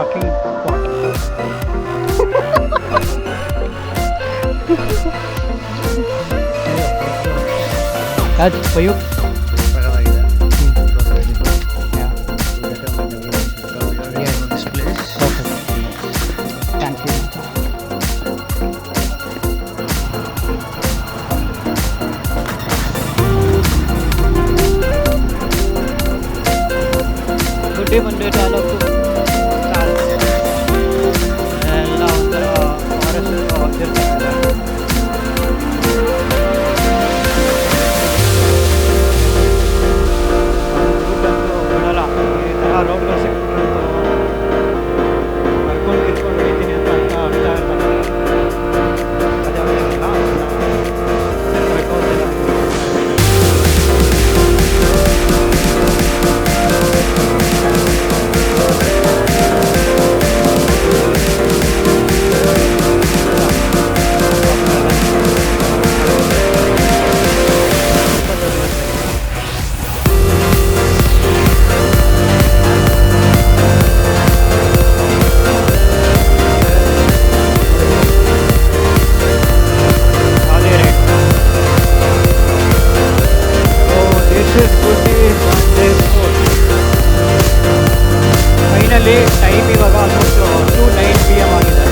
parking spot. Raj, for you? Good day, Monday to all of you. ಎಲ್ಲ ಒಂಥರ forest ಹೋಗ್ತಿರ್ತಾರಲ್ಲ, ಬಿಡಲ್ಲ ಈ ಥರ ರೋಡ್ಗಳು ಸಿಕ್ಬಿಟ್ಟು ಕರ್ಕೊಂಡು ಕಿತ್ಕೊಂಡು ಹೋಗ್ತೀನಿ ಅಂತ ಅರ್ಥ ಇರ್ತಾರೆ. ಅದೇ ಒಳ್ಳೆಯದಲ್ಲ, ಫೈನಲಿ ಟೈಮ್ ಇವಾಗ ಆಲ್ಮೋಸ್ಟ್ 2:09 PM ಆಗಿದೆ.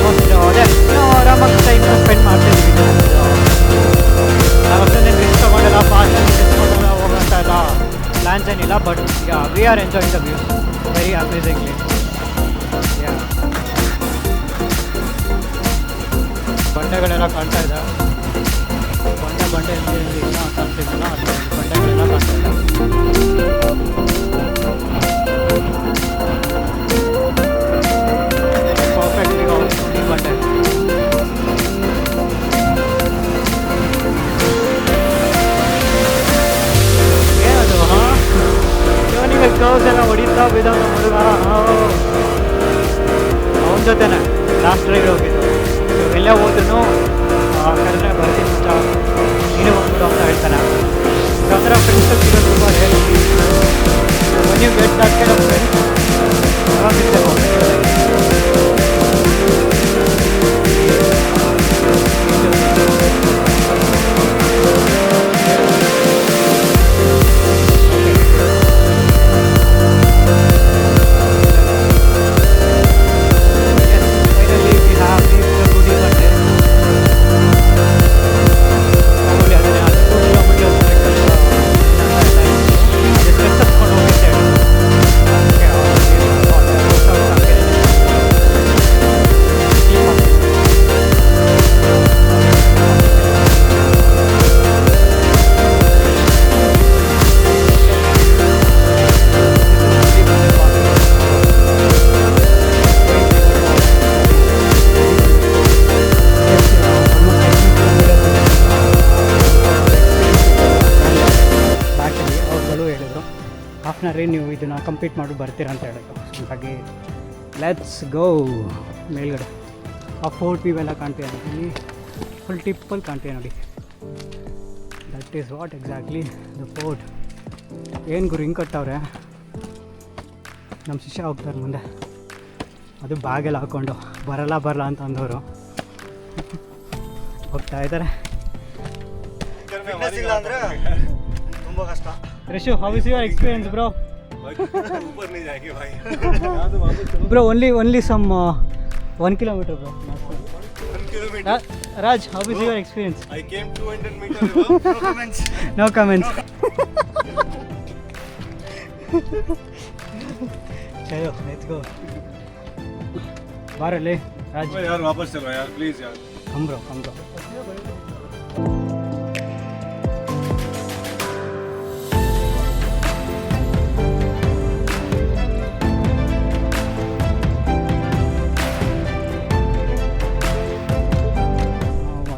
ಆಲ್ಮೋಸ್ಟ್ ಅದೇ ನಾವು ಆರಾಮಾಗಿ ಟೈಮ್ ಸ್ಪೆಂಡ್ ಮಾಡ್ತಿದ್ವಿ. ನಾವಷ್ಟೊಂದೇನು ರಿಸ್ಕ್ ತೊಗೊಂಡೆಲ್ಲ, ಫಾಸ್ಟಾಗಿ ಡಿಸ್ಕೊಂಡೆಲ್ಲ ಹೋಗೋಂಥ ಎಲ್ಲ ಪ್ಲ್ಯಾನ್ಸ್ ಏನಿಲ್ಲ. But we are enjoying the views very amazingly. ಬಂಡೆಗಳೆಲ್ಲ ಕಾಣ್ತಾ ಇದೆ. ಬಂಡೆ ಇನ್ನೂ ಕಾಣ್ತಿದ್ದಲ್ಲ, ಅದು ಬಂಡೆಗಳೆಲ್ಲ ಕಾಣ್ತಾ ಇದೆ. ಪರ್ಫೆಕ್ಟ್ಲಿ ಈ ಬಂಡೆ ಏನದು? ಇವನಿಗೆ ಗೌಸ್ ಎಲ್ಲ ಹೊಡಿತಾ ಬಿದ್ದವನ ಹುಡುಗ, ಅವನ ಜೊತೆನೆ ಲಾಸ್ಟ್ ರೈಡ್ ಹೋಗಿದ್ದು. ಎಲ್ಲೇ ಹೋದ್ರೂ ಕರೆದ್ರೆ ಬರ್ತೀನಿ ಮಚ್ಚ, ನೀನು ಹೋಗ್ಬಿಡು ಅಂತ ಹೇಳ್ತಾನೆ. ಆ ಥರ ಫ್ರೆಂಡ್ಸ್ ಸಿಗೋದು ತುಂಬ rare. when you get that kind of friends, ಆರಾಮಿರ್ತೇವೆ. ಹಾಫ್ನವರೇ ನೀವು ಇದನ್ನು ಕಂಪ್ಲೀಟ್ ಮಾಡಿ ಬರ್ತೀರಾ ಅಂತ ಹೇಳಿದ್ರು. ಹಾಗಾಗಿ ಲೆಟ್ಸ್ ಗೋ. ಮೇಲ್ಗಡೆ ಆ ಫೋರ್ಟ್ ವ್ಯೂ ಎಲ್ಲ ಕಾಣ್ತೀವಿ ನೋಡಿ, ಇಲ್ಲಿ ಫುಲ್ ಟಿಪ್ಪಲ್ಲಿ ಕಾಣ್ತೀವಿ ನೋಡಿ. That is what exactly the fort. ಏನು ಗುರು ಹಿಂಗೆ ಕಟ್ಟವ್ರೆ. ನಮ್ಮ ಶಿಷ್ಯ ಹೋಗ್ತಾರೆ ಮುಂದೆ, ಅದು ಬ್ಯಾಗೆಲ್ಲ ಹಾಕ್ಕೊಂಡು ಬರಲ್ಲ ಅಂತ ಅಂದವರು ಹೋಗ್ತಾ ಇದ್ದಾರೆ. ತುಂಬ ಕಷ್ಟ. Rishu, how is your experience, bro? ऊपर नहीं जाएगी भाई. Bro, only some 1 kilometer, bro. 1 kilometer. Raj, how is your experience? I came 200 meters above. No comments. No comments. चलो, let's go. बाहर ले, राज. यार वापस चलो यार, प्लीज यार. Come bro.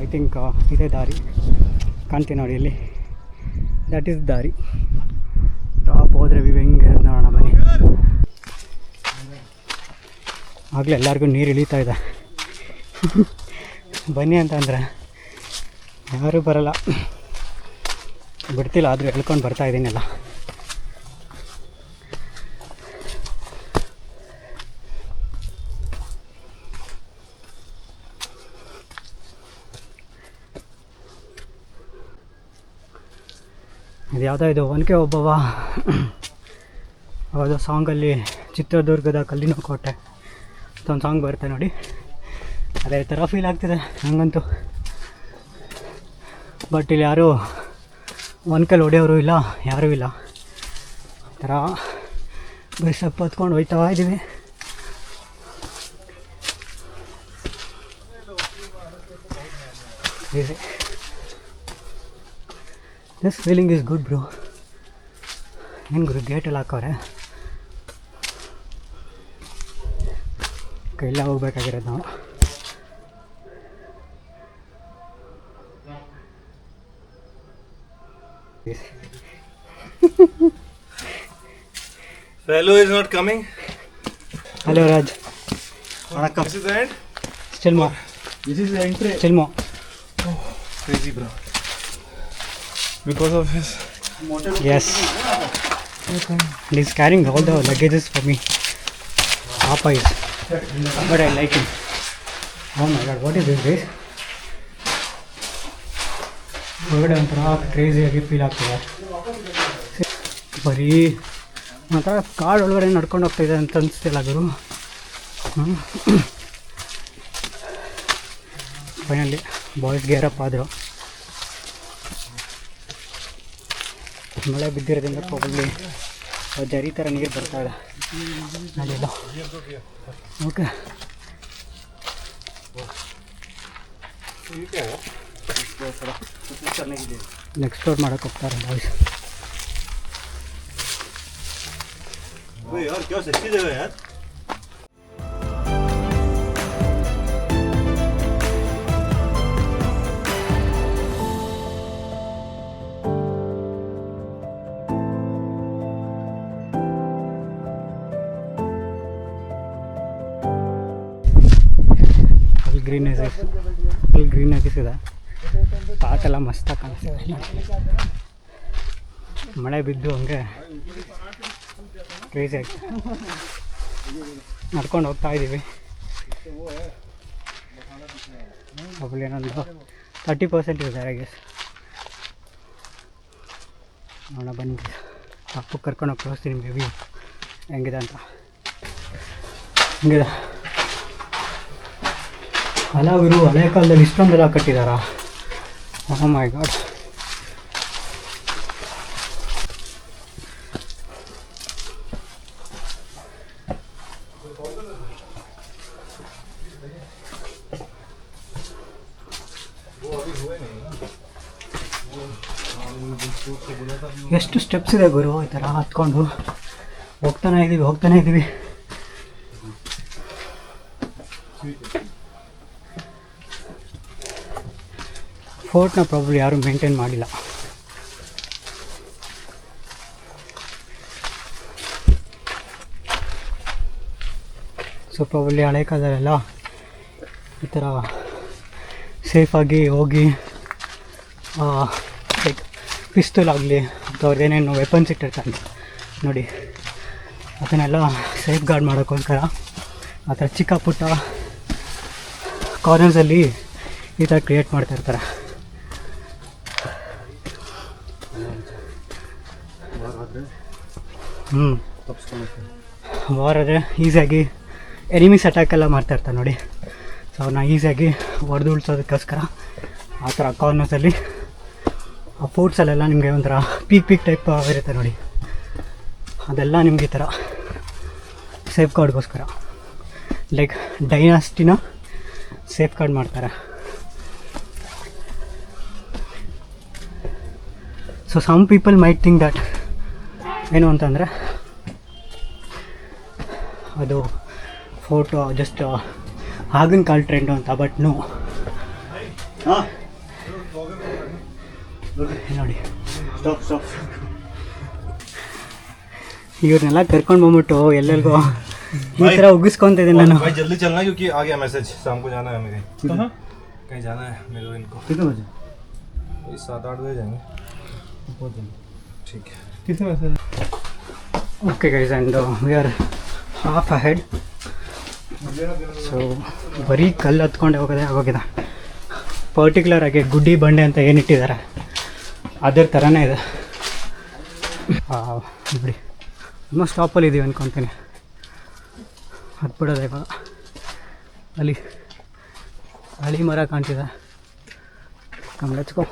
ಐ ಥಿಂಕ್ ಇದೇ ದಾರಿ ಕಾಣ್ತೀವಿ ನೋಡಿ ಇಲ್ಲಿ. ದಟ್ ಈಸ್ ದಾರಿ. ಟಾಪ್ ಹೋದರೆ ವ್ಯೂ ಹೆಂಗಿರುತ್ತೆ ನೋಡೋಣ ಬನ್ನಿ. ಆಗಲೇ ಎಲ್ಲರಿಗೂ ನೀರು ಇಳೀತಾ ಇದೆ. ಬನ್ನಿ ಅಂತಂದರೆ ಯಾರೂ ಬರಲ್ಲ, ಬಿಡ್ತಿಲ್ಲ. ಆದರೂ ಹೇಳ್ಕೊಂಡು ಬರ್ತಾಯಿದ್ದೀನಲ್ಲ. ಇದು ಯಾವುದೋ ಇದು ಒನಕೆ ಒಬ್ಬವ ಯಾವುದೋ ಸಾಂಗಲ್ಲಿ ಚಿತ್ರದುರ್ಗದ ಕಲ್ಲಿನ ಕೋಟೆ ಅಂತ ಒಂದು ಸಾಂಗ್ ಬರುತ್ತೆ ನೋಡಿ, ಅದೇ ಥರ ಫೀಲ್ ಆಗ್ತಿದೆ ನನಗಂತೂ. ಬಟ್ ಇಲ್ಲಿ ಯಾರೂ ಒನಕೆಲಿ ಹೊಡೆಯೋರು ಇಲ್ಲ, ಯಾರೂ ಇಲ್ಲ. ಆ ಥರ ಬರೀ ಸ್ಟೆಪ್ ಹತ್ಕೊಂಡು ಹೋಗ್ತಾ ಇದ್ದೀವಿ. This feeling is good bro. ಏನು ಗುರು ಗೇಟೆಲ್ಲ ಹಾಕವ್ರೆ, ಕೈಲ್ಲ ಹೋಗ್ಬೇಕಾಗಿರೋದು ನಾವು. Fellow is not coming. Hello Raj. This is the end. Still more. This is the entry. Still more. Crazy, bro. Because of his. Yes. And he's carrying all the luggages for me. Papa is. But I like him. Oh my god, what is this guys? ಹೊರಗಡೆ ಒಂಥರ ಕ್ರೇಜಿಯಾಗಿ feel ಆಗ್ತದೆ. ಬರೀ ಒಂಥರ ಕಾಡು ಒಳಗಡೆ ನಡ್ಕೊಂಡು ಹೋಗ್ತಾಯಿದೆ ಅಂತ ಅನಿಸ್ತಿಲ್ಲ ಗುರು. ಫೈನಲಿ ಬಾಯ್ಸ್ ಗೇರಪ್ ಆದರು. ಮಳೆ ಬಿದ್ದಿರೋದ್ರಿಂದ ಪ್ರಾಬಬ್ಲಿ ಜರಿ ಥರ ನೀರು ಬರ್ತಾ ಇದೆ ಅಲ್ಲೆಲ್ಲ. ಓಕೆ, ಎಕ್ಸ್ಪ್ಲೋರ್ ಮಾಡೋಕೆ ಹೋಗ್ತಾರೆ ಬಾಯ್ಸ್. यार क्या सच्ची जगह यार. Full green ಆಗಿಸಿದೆ. ಪಾತೆಲ್ಲ ಮಸ್ತಾಗಿ ಕಾಣಿಸ್ತಿದೆ. ಮಳೆ ಬಿದ್ದು ಹಂಗೆ ಕ್ರೇಜಿ ಆಗ್ತದೆ. ನಡ್ಕೊಂಡು ಹೋಗ್ತಾ ಇದ್ದೀವಿ. ಒಬ್ಬಳು ಏನೊಂದು 30% ಇದೆ ಐ ಗೆಸ್. ನೋಡೋಣ ಬನ್ನಿ, ಅಪ್ಪು ಕರ್ಕೊಂಡು ಹೋಗಿ ತೋರಿಸ್ತೀನಿ ಮೇಬಿ ಹೆಂಗಿದೆ ಅಂತ. ಹೆಂಗಿದೆ ಹಲವರು ಹಳೆ ಕಾಲದಲ್ಲಿ ಇಷ್ಟೊಂದೆಲ್ಲ ಕಟ್ಟಿದಾರಾ? ಓ ಮೈ ಗಾಡ್. ಎಷ್ಟು ಸ್ಟೆಪ್ಸ್ ಇದೆ ಗುರು, ಈ ಥರ ಹತ್ಕೊಂಡು ಹೋಗ್ತಾನೆ ಇದ್ದೀವಿ. ಫೋರ್ಟ್ನ ಪ್ರಾಬ್ಲಿ ಯಾರೂ ಮೇಂಟೈನ್ ಮಾಡಿಲ್ಲ. ಸೊ ಪ್ರಾಬ್ಲಿ ಹಳೆ ಕಾಲದಲ್ಲೆಲ್ಲ ಈ ಥರ ಸೇಫಾಗಿ ಹೋಗಿ ಲೈಕ್ ಪಿಸ್ತೂಲ್ ಆಗಲಿ ಅಥವಾ ಅವ್ರದ್ದೇನೇನು ವೆಪನ್ಸ್ ಇಟ್ಟಿರ್ತಾರೆ ನೋಡಿ, ಅದನ್ನೆಲ್ಲ ಸೇಫ್ ಗಾರ್ಡ್ ಮಾಡೋಕ್ಕೋಸ್ಕರ ಆ ಥರ ಚಿಕ್ಕ ಪುಟ್ಟ ಕಾರ್ನರ್ಸಲ್ಲಿ ಈ ಥರ ಕ್ರಿಯೇಟ್ ಮಾಡ್ತಾಯಿರ್ತಾರೆ. ವಾರಾದರೆ ಈಸಿಯಾಗಿ ಎನಿಮೀಸ್ ಅಟ್ಯಾಕೆಲ್ಲ ಮಾಡ್ತಾಯಿರ್ತಾರೆ ನೋಡಿ. ಸೊ ಅವ್ರನ್ನ ಈಸಿಯಾಗಿ ಹೊಡೆದು ಉಳಿಸೋದಕ್ಕೋಸ್ಕರ ಆ ಥರ ಕಾರ್ನರ್ಸಲ್ಲಿ ಆ ಫೋರ್ಟ್ಸಲ್ಲೆಲ್ಲ ನಿಮಗೆ ಒಂಥರ ಪೀಕ್ ಟೈಪ್ ಇರುತ್ತೆ ನೋಡಿ, ಅದೆಲ್ಲ ನಿಮಗೆ ಈ ಥರ ಸೇಫ್ ಗಾರ್ಡ್ಗೋಸ್ಕರ ಲೈಕ್ ಡೈನಾಸ್ಟಿನ ಸೇಫ್ ಗಾರ್ಡ್ ಮಾಡ್ತಾರೆ. So some people might think that ಏನು ಅಂತಂದರೆ ಅದು ಫೋಟೋ ಜಸ್ಟ್ ಆಗಿನ ಕಾಲ ಟ್ರೆಂಡು ಅಂತ. ಬಟ್ ನೋ, ನೋಡಿ ಇವ್ರನ್ನೆಲ್ಲ ಕರ್ಕೊಂಡು ಬಂದ್ಬಿಟ್ಟು ಎಲ್ಲೆಲ್ಗೋ ಈ ಥರ ಉಗಿಸ್ಕೊತಿದ್ದೀನಿ ನಾನು. भाई जल्दी चलना क्योंकि आ गया मैसेज, शाम को जाना है मेरे. कहीं जाना है मेरे को. इनको कितने बजे? 7-8 बजे जाएंगे. ठीक है. कितने message? Okay guys, and we are half ahead. So ಬರೀ ಕಲ್ಲು ಹತ್ಕೊಂಡೆ ಹೋಗಿದೆ. ಪರ್ಟಿಕ್ಯುಲರ್ ಆಗಿ ಗುಡ್ಡಿ ಬಂಡೆ ಅಂತ ಏನಿಟ್ಟಿದ್ದಾರೆ ಅದ್ರ ಥರನೇ ಇದೆ. ನೋಡಿ ಆಲ್ಮೋಸ್ಟ್ ಸ್ಟಾಪಲ್ಲಿ ಇದ್ದೀವಿ ಅನ್ಕೊತೀನಿ. ಹತ್ಬಿಡೋದು ಇವಾಗ. ಅಲ್ಲಿ ಹಳಿ ಮರ ಕಾಣ್ತಿದೆ. Let's go.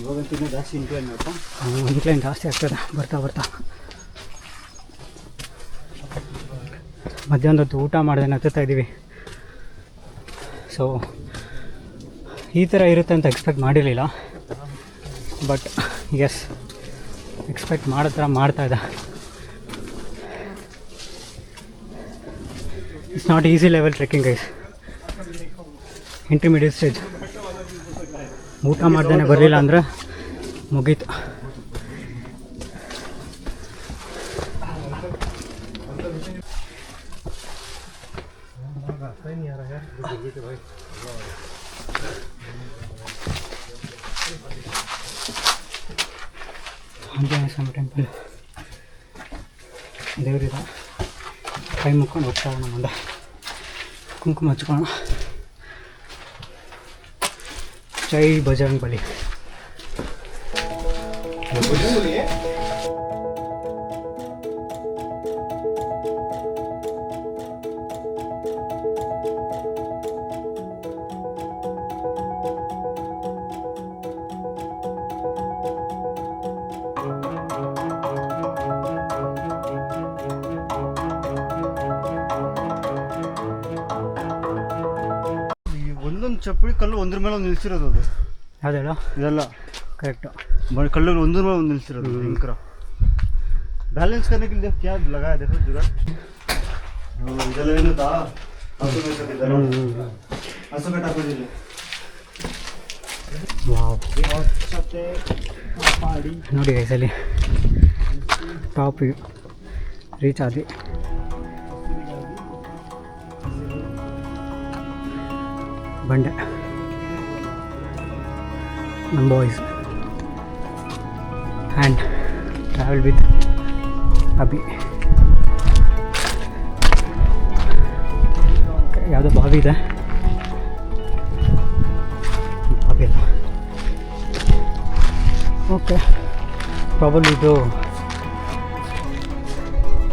ಇವಾಗಂತೂ ಜಾಸ್ತಿ ಇನ್ಕ್ಲೈನ್ ಮಾಡ್ತಾ ಇನ್ಕ್ಲೈನ್ ಜಾಸ್ತಿ ಆಗ್ತದೆ ಬರ್ತಾ ಬರ್ತಾ. ಮಧ್ಯಾಹ್ನದ ಹೊತ್ತು ಊಟ ಮಾಡಿದೆ ಹತ್ತುತ್ತಾ ಇದ್ದೀವಿ. ಸೊ ಈ ಥರ ಇರುತ್ತೆ ಅಂತ ಎಕ್ಸ್ಪೆಕ್ಟ್ ಮಾಡಿರಲಿಲ್ಲ, ಬಟ್ ಎಸ್ ಎಕ್ಸ್ಪೆಕ್ಟ್ ಮಾಡೋ ಥರ ಮಾಡ್ತಾಯಿದ್ದೆ. It's not easy level trekking guys, intermediate stage. ಊಟ ಮಾಡ್ದೇ ಬರಲಿಲ್ಲ ಅಂದರೆ ಮುಗೀತು. ಆಂಜನೇಯ ಸ್ವಾಮಿ ಟೆಂಪಲ್ ದೇವರಿದ. ಕೈ ಮುಕ್ಕೊಂಡು ಹೋಗ್ತಾ ನಮ್ಮ ಮುಂದೆ ಕುಂಕುಮ ಹಚ್ಕೊಳ್ಳೋಣ. ಜೈ ಬಜರಂಗ್ ಬಲಿ. ಒಂದೊಂದು ಚಪ್ಪಡಿ ಕಲ್ಲು ಒಂದ್ರ ಮೇಲೆ ಒಂದು ನಿಲ್ಸಿರೋದು ಅದು. ಅದೇಳ ಇದೆಲ್ಲ ಕರೆಕ್ಟು. ಕಲ್ಲುಗಳು ಒಂದ್ರ ಮೇಲೆ ಒಂದು ನಿಲ್ಸಿರೋದು ಭಯಂಕರ. ಬ್ಯಾಲೆನ್ಸ್ करने के लिए क्या लगाया देखो जुगाड़. ಇದೆಲ್ಲ ಏನು ತಾ ಹಸುಗಟ್ಟ ಹಾಕೋದಿಲ್ಲ. ನೋಡಿ ಗೈಸಲ್ಲಿ ಟಾಪ್ ರೀಚ್ ಆದ್ವಿ. ಬಂಡೆ ನಮ್ಮ boys and travel with Abhi. ಯಾವುದೋ ಬಾವಿ ಇದೆ, ಬಾವಿ ಅಲ್ಲ, ಓಕೆ ಪ್ರಾಬಬ್ಲಿ ಇದು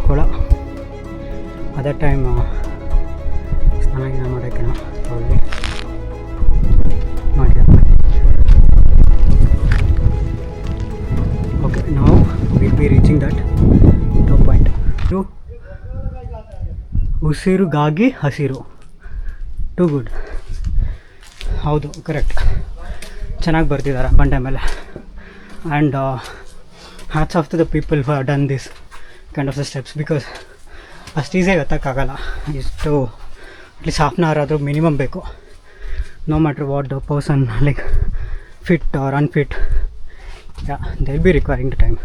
ಕೊಳ. ಅದೇ ಟೈಮ್ ಸ್ನಾನ ಮಾಡೋಕ್ಕೆ ಪ್ರಾಬಬ್ಲಿ ಮಾಡಿದ. ಓಕೆ ನಾವು will be reaching that top point. ಇದು ಉಸಿರುಗಾಗಿ ಹಸಿರು, ಟು ಗುಡ್. ಹೌದು ಕರೆಕ್ಟ್, ಚೆನ್ನಾಗಿ ಬರ್ತಿದ್ದಾರೆ ಬಂಡೆ ಮೇಲೆ. And hats off to the people who have done this kind of the steps, because ಅಷ್ಟು ಈಸಿಯಾಗಿ ಹತ್ತಕ್ಕಾಗಲ್ಲ. ಇಷ್ಟು ಅಟ್ಲೀಸ್ಟ್ ಹಾಫ್ ಆನ್ ಅವರ್ ಆದರೂ ಮಿನಿಮಮ್ ಬೇಕು. No matter what the person like fit or unfit, yeah they will be requiring the time.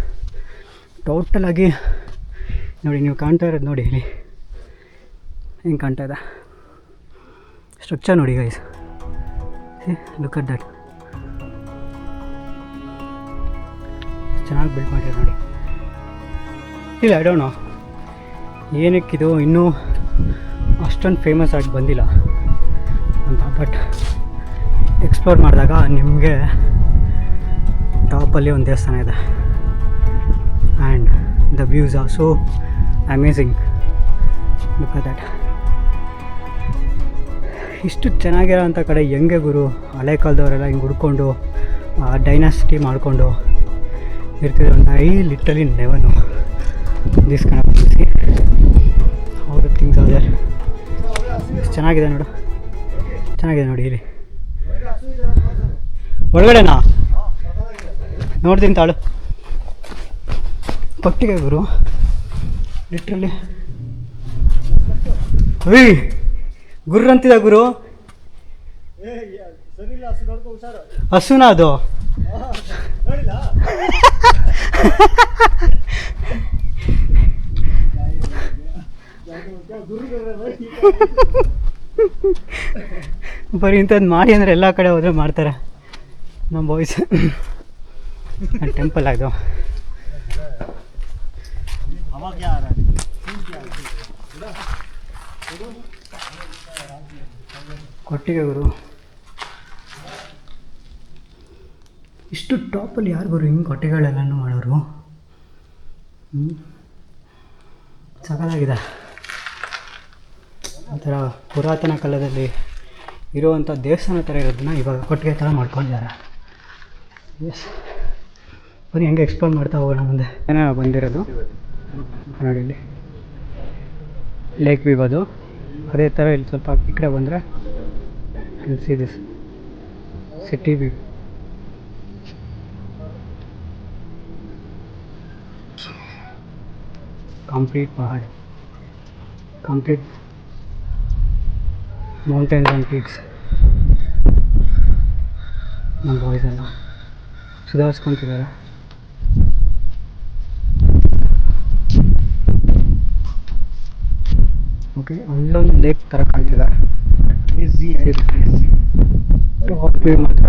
ಟೋಟಲಾಗಿ ನೋಡಿ, ನೀವು ಕಾಣ್ತಾ ಇರೋದು ನೋಡಿ, ಇಲ್ಲಿ ಹೆಂಗೆ ಕಾಣ್ತಾ ಇದೆ ಸ್ಟ್ರಕ್ಚರ್ ನೋಡಿ ಗೈಸ್, ಲುಕ್ ಅಟ್ ದಟ್. ಚೆನ್ನಾಗಿ ಬಿಲ್ಡ್ ಮಾಡಿರೋ ನೋಡಿ. ಇಲ್ಲ ಐ ಡೋಂಟ್ ನೋ ಏನಕ್ಕಿದು ಇನ್ನೂ ಅಷ್ಟೊಂದು ಫೇಮಸ್ ಆಗಿ ಬಂದಿಲ್ಲ ಅಂತ, ಬಟ್ ಎಕ್ಸ್ಪ್ಲೋರ್ ಮಾಡಿದಾಗ ನಿಮಗೆ ಟಾಪಲ್ಲಿ ಒಂದು ದೇವಸ್ಥಾನ ಇದೆ and the views are so amazing. Look at that. ಇಷ್ಟು ಚೆನ್ನಾಗಿರೋಂಥ ಕಡೆ ಹೆಂಗೆ ಗುರು ಹಳೆ ಕಾಲದವರೆಲ್ಲ ಹಿಂಗೆ ಹುಡ್ಕೊಂಡು ಡೈನಾಸಿಟಿ ಮಾಡಿಕೊಂಡು ಇರ್ತಿದ್ರು ಅಂತ. I literally never know this kind of things. How the things are there. ಚೆನ್ನಾಗಿದೆ ನೋಡು, ಚೆನ್ನಾಗಿದೆ ನೋಡಿ. ಇಲ್ಲಿ ಒಳಗಡೆನಾ ನೋಡ್ತೀನಿ ತಾಳು. ಪಟ್ಟಿಗೆ ಗುರು ಲಿಟ್ರಲಿ ಏಯ್ ಗುರ್ರ ಅಂತಿದ ಗುರು. ಹಸುನಾ ಅದು? ಬರೀ ಇಂಥದ್ದು ಮಾಡಿ ಅಂದರೆ ಎಲ್ಲ ಕಡೆ ಹೋದರೆ ಮಾಡ್ತಾರೆ ನಮ್ಮ ಬಾಯ್ಸ್. ಟೆಂಪಲ್ ಅದು ಕೊಟ್ಟಿಗೆ ಗುರು. ಇಷ್ಟು ಟಾಪಲ್ಲಿ ಯಾರು ಬರೋ ಹಿಂಗೆ ಹೊಟ್ಟೆಗಳೆಲ್ಲನೂ ಮಾಡೋರು. ಸಕಲಾಗಿದೆ. ಒಂಥರ ಪುರಾತನ ಕಾಲದಲ್ಲಿ ಇರುವಂಥ ದೇವಸ್ಥಾನ ಥರ ಇರೋದನ್ನ ಇವಾಗ ಕೊಟ್ಟಿಗೆ ಥರ ಮಾಡ್ಕೊಂಡಿದ್ದಾರೆ. ಎಸ್, ಬನ್ನಿ ಹೆಂಗೆ ಎಕ್ಸ್ಪ್ಲೋರ್ ಮಾಡ್ತಾ ಹೋಗೋಣ ಮುಂದೆ. ಏನೋ ಬಂದಿರೋದು ನೋಡಿ, ಇಲ್ಲಿ ಲೇಕ್ ವ್ಯೂ ಅದು. ಅದೇ ಥರ ಇಲ್ಲಿ ಸ್ವಲ್ಪ ಈ ಕಡೆ ಬಂದರೆ see this city view. Complete ಪಹಾಡ್, ಕಂಪ್ಲೀಟ್ ಮೌಂಟೇನ್ಸ್ ಆ್ಯಂಡ್ ಪೀಕ್ಸ್. ನಮ್ಮ ಬಾಯ್ಸ್ ಎಲ್ಲ ಸುಧಾರಿಸ್ಕೊತಿದ್ದಾರೆ. ಓಕೆ, ಅಲ್ಲೊಂದು ಲೇಕ್ ಥರ ಕಾಣ್ತಿದೆ. ಟಾಪ್ ವ್ಯೂ ಮಾತ್ರ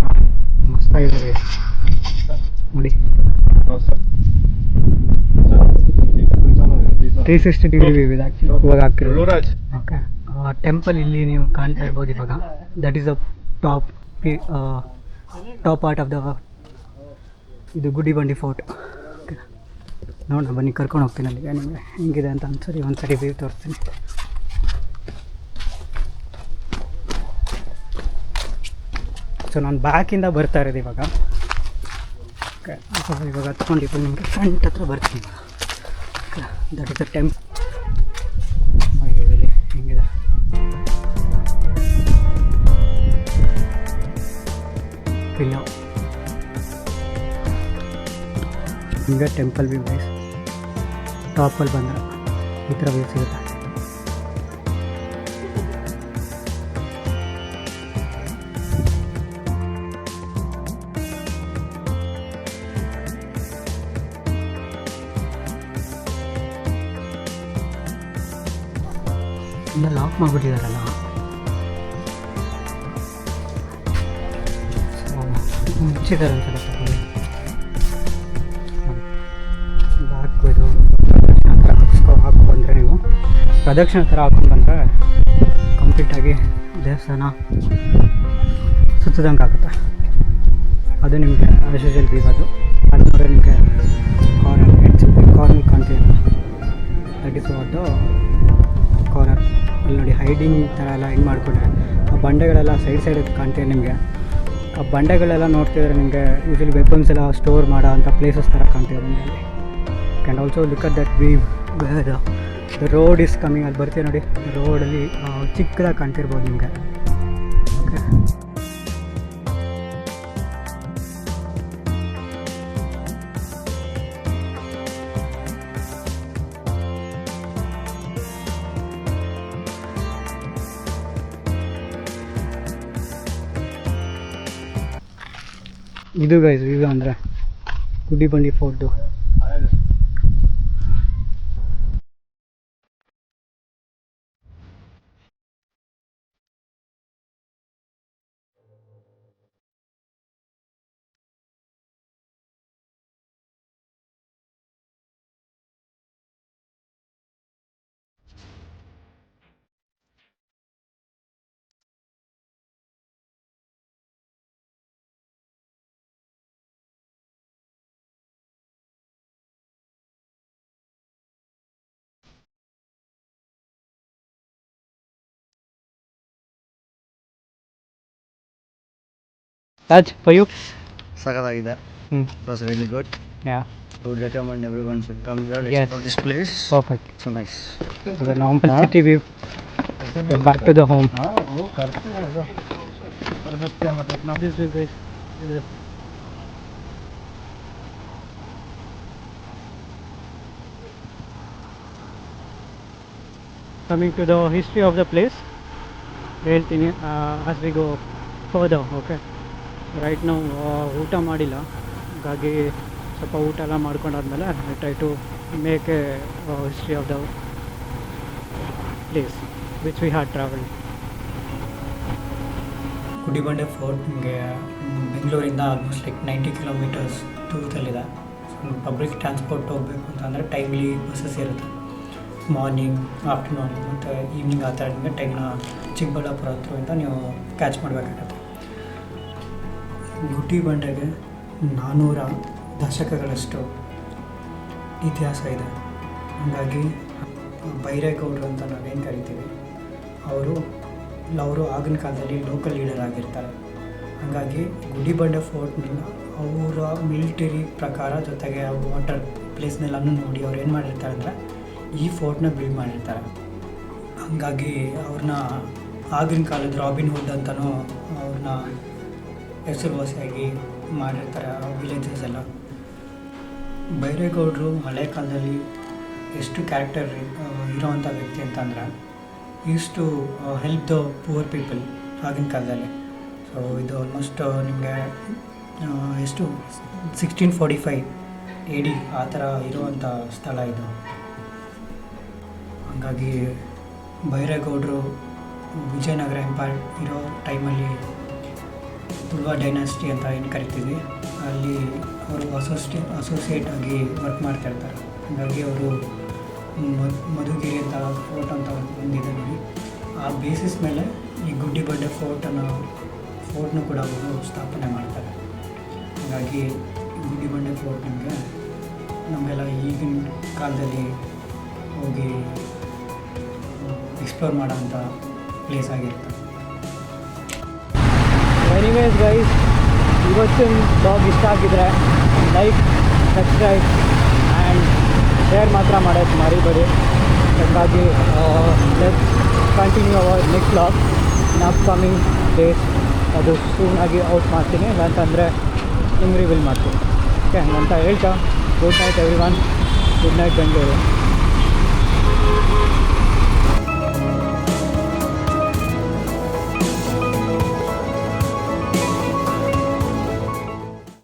ಮಸ್ತಾಗಿದೆ ನೋಡಿ. 360 ಡಿಗ್ರಿ ವ್ಯೂ ಇದೆ ಆ್ಯಕ್ಚುಲಿ ಇವಾಗ ಆಗ್ತಿರೋದು. ಓಕೆ, ಟೆಂಪಲ್ ಇಲ್ಲಿ ನೀವು ಕಾಣ್ತಾ ಇರ್ಬೋದು ಇವಾಗ. That is the top part of the ಇದು ಗುಡಿಬಂಡೆ ಫೋರ್ಟ್. ಓಕೆ, ನೋಡೋಣ ಬನ್ನಿ, ಕರ್ಕೊಂಡು ಹೋಗ್ತೀನಿ ಅಲ್ಲಿಗೆ. ನಿಮಗೆ ಹೆಂಗಿದೆ ಅಂತ ಒಂದು ಸರಿ ವ್ಯೂ ತೋರಿಸ್ತೀನಿ. ಸೊ ನಾನು ಬ್ಯಾಕಿಂದ ಬರ್ತಾ ಇರೋದು ಇವಾಗ. ಓಕೆ, ಇವಾಗ ಹತ್ಕೊಂಡು ನಿಮಗೆ ಫ್ರಂಟ್ ಹತ್ರ ಬರ್ತೀನಿ. Okay, that is the temple. ಹೆಂಗಿದೆ ಇಲ್ಲ ಹಿಂಗೆ ಟೆಂಪಲ್ ವ್ಯೂ ಗೈಸ್. ಟಾಪಲ್ಲಿ ಬಂದರೆ ಈ ಥರ ವ್ಯೂ ಸಿಗುತ್ತೆ. ಇಲ್ಲ ಲಾಕ್ ಮಾಡಿಬಿಟ್ಟಿದಾರಲ್ಲ, ಮುಚ್ಚಿದ್ದಾರೆ ಅನ್ಸುತ್ತೆ. ಬ್ಯಾಕ್ ಇದು ಹಾಕಿ ಬಂದರೆ ನೀವು ಪ್ರದಕ್ಷಿಣೆ ಥರ ಹಾಕೊಂಡು ಬಂದರೆ ಕಂಪ್ಲೀಟಾಗಿ ದೇವಸ್ಥಾನ ಸುತ್ತದಂಗೆ ಆಗುತ್ತೆ. ಅದು ನಿಮಗೆ ಆಶೋಜಲ್ ವ್ಯೂ. ಅದು ಕೂಡ ನಿಮಗೆ ಕಾರ್ನರ್ ಕಾಣ್ತೀವಿ. That is what corner. ಅಲ್ಲಿ ನೋಡಿ ಹೈಡಿಂಗ್ ಥರ ಎಲ್ಲ ಹೆಂಗೆ ಮಾಡಿಕೊಂಡ್ರೆ ಆ ಬಂಡೆಗಳೆಲ್ಲ ಸೈಡ್ ಕಾಣ್ತೀವಿ ನಿಮಗೆ. ಆ ಬಂಡೆಗಳೆಲ್ಲ ನೋಡ್ತಿದ್ರೆ ನಿಮಗೆ ಯೂಶಲಿ ವೆಪನ್ಸ್ ಎಲ್ಲ ಸ್ಟೋರ್ ಮಾಡೋ ಅಂಥ ಪ್ಲೇಸಸ್ ಥರ ಕಾಣ್ತೀವಿ ನಿಮಗೆ ಅಲ್ಲಿ. Can also look at that view. The road is coming. ಅಲ್ಲಿ ಬರ್ತೀವಿ ನೋಡಿ, ರೋಡಲ್ಲಿ ಚಿಕ್ಕದಾಗಿ ಕಾಣ್ತಿರ್ಬೋದು ನಿಮಗೆ. ಓಕೆ, ಇದು ಗೈಸ್ ವ್ಯೂ ಅಂದರೆ Gudibande fort. Raj, for you? ಸಖತ್ತಾಗಿದೆ. It was really good. Yeah. I would recommend everyone should come here, Yes. explore this place. Perfect. So nice. So the normal city view. Back to the home. This way, guys. Coming to the history of the place, ಹೇಳ್ತೀನಿ as we go further. Okay, right ನಾವು ಊಟ ಮಾಡಿಲ್ಲ, ಹಾಗಾಗಿ ಸ್ವಲ್ಪ ಊಟ ಎಲ್ಲ ಮಾಡ್ಕೊಂಡಾದ್ಮೇಲೆ I try to make a history of the place which we had travel. Gudibande fort ನಿಮಗೆ ಬೆಂಗಳೂರಿಂದ ಆಲ್ಮೋಸ್ಟ್ ಲೈಕ್ 90 ಕಿಲೋಮೀಟರ್ಸ್ ದೂರದಲ್ಲಿದೆ. ಪಬ್ಲಿಕ್ ಟ್ರಾನ್ಸ್ಪೋರ್ಟ್ ಹೋಗಬೇಕು ಅಂತಂದರೆ ಟೈಮ್ಲಿ ಬಸ್ಸಸ್ ಇರುತ್ತೆ. ಮಾರ್ನಿಂಗ್, ಆಫ್ಟರ್ನೂನ್ ಮತ್ತು ಈವ್ನಿಂಗ್ ಆ ಥರ ನಿಮಗೆ ಟೈಮ್ನ ಚಿಕ್ಕಬಳ್ಳಾಪುರ ಹತ್ರದಿಂದ ನೀವು ಕ್ಯಾಚ್ ಮಾಡಬೇಕಾಗತ್ತೆ. ಗುಡಿಬಂಡೆಗೆ 400 ದಶಕಗಳಷ್ಟು ಇತಿಹಾಸ ಇದೆ. ಹಾಗಾಗಿ ಬೈರೇಗೌಡರು ಅಂತ ನಾವೇನು ಕರಿತೀವಿ, ಅವರು ಆಗಿನ ಕಾಲದಲ್ಲಿ ಲೋಕಲ್ ಲೀಡರ್ ಆಗಿರ್ತಾರೆ. ಹಾಗಾಗಿ ಗುಡಿಬಂಡೆ ಫೋರ್ಟ್ನ ಅವರ ಮಿಲಿಟರಿ ಪ್ರಕಾರ ಜೊತೆಗೆ ವಾಟರ್ ಪ್ಲೇಸ್ನೆಲ್ಲನೂ ನೋಡಿ ಅವ್ರು ಏನು ಮಾಡಿರ್ತಾರೆ ಅಂದರೆ ಈ ಫೋರ್ಟ್ನ ಬಿಲ್ಡ್ ಮಾಡಿರ್ತಾರೆ. ಹಾಗಾಗಿ ಅವ್ರನ್ನ ಆಗಿನ ಕಾಲದ ರಾಬಿನ್ ಹುಡ್ ಅಂತಲೂ ಅವ್ರನ್ನ ಹೆಸರುವಾಸಿಯಾಗಿ ಮಾಡಿರ್ತಾರೆ ಆ ವಿಲೇಜಸ್ ಎಲ್ಲ. ಬೈರೇಗೌಡರು ಹಳೆ ಕಾಲದಲ್ಲಿ ಎಷ್ಟು ಕ್ಯಾರೆಕ್ಟರ್ ಇರೋವಂಥ ವ್ಯಕ್ತಿ ಅಂತಂದರೆ use to help the poor people ಆಗಿನ ಕಾಲದಲ್ಲಿ. ಸೊ ಇದು ಆಲ್ಮೋಸ್ಟ್ ನಿಮಗೆ ಎಷ್ಟು 1645 AD ಆ ಥರ ಇರುವಂಥ ಸ್ಥಳ ಇದು. ಹಾಗಾಗಿ ಬೈರೇಗೌಡರು ವಿಜಯನಗರ ಎಂಪೈರ್ ಇರೋ ಟೈಮಲ್ಲಿ ತುಳುವ ಡೈನಾಸ್ಟಿ ಅಂತ ಏನು ಕರಿತೀವಿ, ಅಲ್ಲಿ ಅವರು ಅಸೋಸಿಯೇಟ್ ಆಗಿ ವರ್ಕ್ ಮಾಡ್ತಾಯಿರ್ತಾರೆ. ಹಾಗಾಗಿ ಅವರು ಮಧುಗಿರಿ ಅಂತ ಫೋರ್ಟ್ ಅಂತ ಒಂದಿದೆ ನೋಡಿ, ಆ ಬೇಸಿಸ್ ಮೇಲೆ ಈ ಗುಡ್ಡಿಬಂಡೆ ಫೋರ್ಟ್ನು ಕೂಡ ಅವರು ಸ್ಥಾಪನೆ ಮಾಡ್ತಾರೆ. ಹಾಗಾಗಿ ಗುಡ್ಡಿಬಂಡೆ ಫೋರ್ಟ್ ನಮಗೆಲ್ಲ ಈಗಿನ ಕಾಲದಲ್ಲಿ ಹೋಗಿ ಎಕ್ಸ್ಪ್ಲೋರ್ ಮಾಡೋಂಥ ಪ್ಲೇಸ್ ಆಗಿರುತ್ತೆ. ಎನಿವೇಸ್ ಗೈಸ್, ಇವತ್ತಿನ ಬ್ಲಾಗ್ ಇಷ್ಟ ಆಗಿದ್ರೆ ಲೈಕ್, ಸಬ್ಸ್ಕ್ರೈಬ್ ಆ್ಯಂಡ್ ಶೇರ್ ಮಾತ್ರ ಮಾಡೋದು ಮರಿಬೇಡಿ. ಹಾಗಾಗಿ let's continue hour next blog in upcoming days. ಅದು ಸೂನಾಗಿ ಔಟ್ ಮಾಡ್ತೀನಿ, ಇಲ್ಲಾಂತಂದರೆ ನಿಮ್ಗೆ ರಿವೀಲ್ ಮಾಡ್ತೀನಿ. ಓಕೆ, ಹಂಗಂತ ಹೇಳ್ತಾ good night every one. Good night Bengaluru.